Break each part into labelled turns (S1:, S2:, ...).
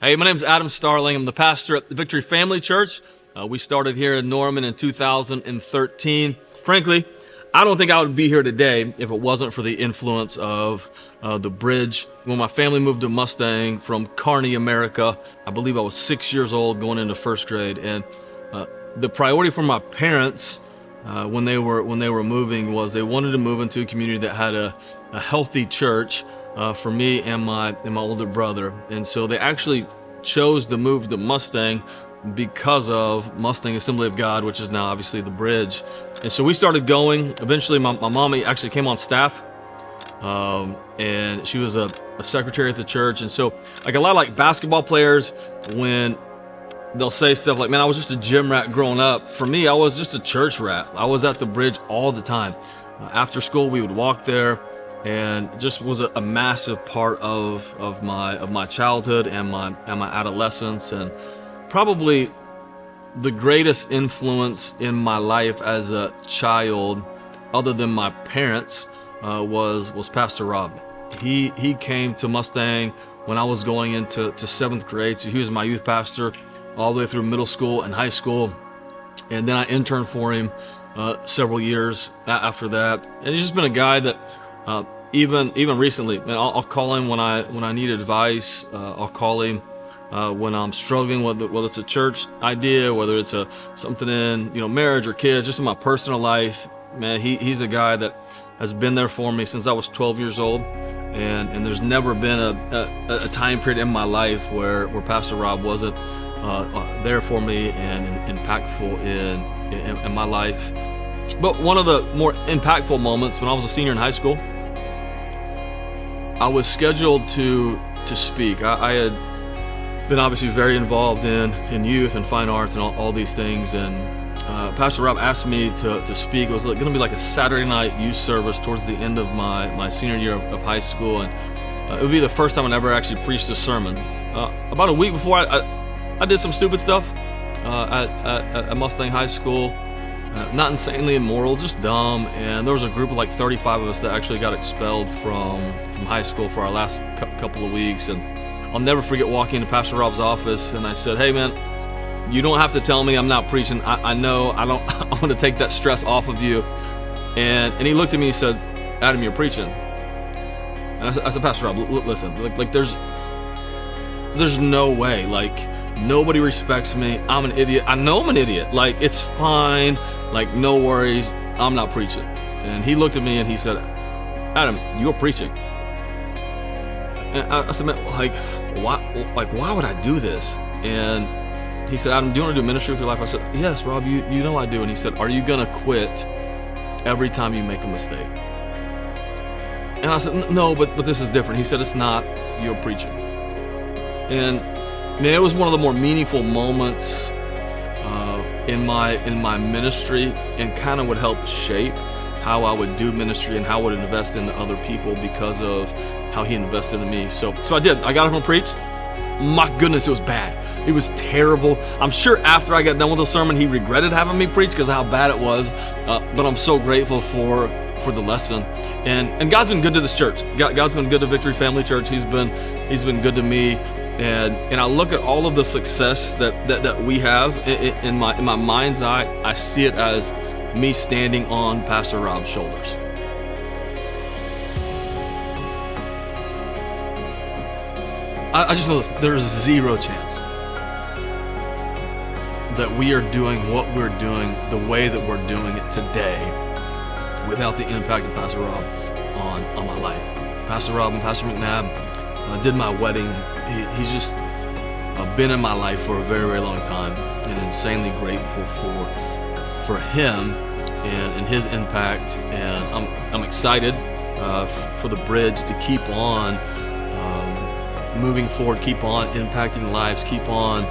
S1: Hey, my name is Adam Starling. I'm the pastor at the Victory Family Church. We started here in Norman in 2013. Frankly, I don't think I would be here today if it wasn't for the influence of the bridge. When my family moved to Mustang from Kearney, America, I believe I was 6 years old going into first grade. And the priority for my parents when they were moving was they wanted to move into a community that had a healthy church for me and my older brother. And so they actually chose to move to Mustang because of Mustang Assembly of God, which is now obviously the bridge. And so we started going. Eventually my mom actually came on staff, and she was a secretary at the church. And so like a lot of like basketball players, when they'll say stuff like, man, I was just a gym rat growing up. For me, I was just a church rat. I was at the bridge all the time. After school, we would walk there, and just was a massive part of my childhood and my adolescence, and probably the greatest influence in my life as a child, other than my parents, was Pastor Rob. He came to Mustang when I was going into seventh grade, so he was my youth pastor all the way through middle school and high school, and then I interned for him several years after that. And he's just been a guy that even recently, and I'll call him when I need advice. I'll call him when I'm struggling, whether it's a church idea, whether it's something in marriage or kids, just in my personal life. Man, he's a guy that has been there for me since I was 12 years old, and there's never been a time period in my life where Pastor Rob wasn't there for me and impactful in my life. But one of the more impactful moments, when I was a senior in high school, I was scheduled to speak. I had been obviously very involved in youth and fine arts and all these things, and Pastor Rob asked me to speak. It was going to be like a Saturday night youth service towards the end of my senior year of high school, and it would be the first time I'd ever actually preached a sermon. About a week before, I did some stupid stuff at Mustang High School. Not insanely immoral, just dumb. And there was a group of like 35 of us that actually got expelled from high school for our last couple of weeks. And I'll never forget walking into Pastor Rob's office, and I said, "Hey man, you don't have to tell me I'm not preaching. I know I want to take that stress off of you." And he looked at me and said, "Adam, you're preaching." And I said, "Pastor Rob, listen, like there's no way, like nobody respects me. I'm an idiot. I know I'm an idiot. Like it's fine. Like no worries. I'm not preaching." And he looked at me and he said, "Adam, you're preaching." And I said, "Man, like why would I do this?" And he said, "Adam, do you want to do ministry with your life?" I said, "Yes, Rob, you know I do." And he said, "Are you gonna quit every time you make a mistake?" And I said, "No, but this is different." He said, "It's not. You're preaching." And man, it was one of the more meaningful moments in my ministry, and kind of would help shape how I would do ministry and how I would invest in other people because of how he invested in me. So I did. I got up and preached. My goodness, it was bad. It was terrible. I'm sure after I got done with the sermon, he regretted having me preach because of how bad it was. But I'm so grateful for the lesson. And God's been good to this church. God's been good to Victory Family Church. He's been good to me. And I look at all of the success that we have in my mind's eye. I see it as me standing on Pastor Rob's shoulders. I just know this: there's zero chance that we are doing what we're doing the way that we're doing it today without the impact of Pastor Rob on my life. Pastor Rob and Pastor McNabb did my wedding. He's just been in my life for a very, very long time, and insanely grateful for him and his impact. And I'm excited for the bridge to keep on moving forward, keep on impacting lives, keep on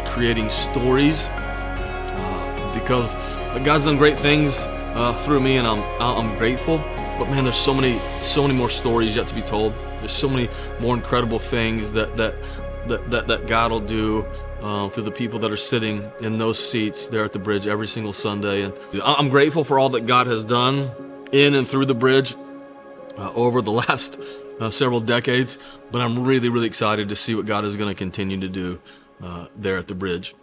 S1: creating stories, because God's done great things through me, and I'm grateful. But man, there's so many more stories yet to be told. There's so many more incredible things that God will do through the people that are sitting in those seats there at the bridge every single Sunday. And I'm grateful for all that God has done in and through the bridge over the last several decades, but I'm really, really excited to see what God is going to continue to do there at the bridge.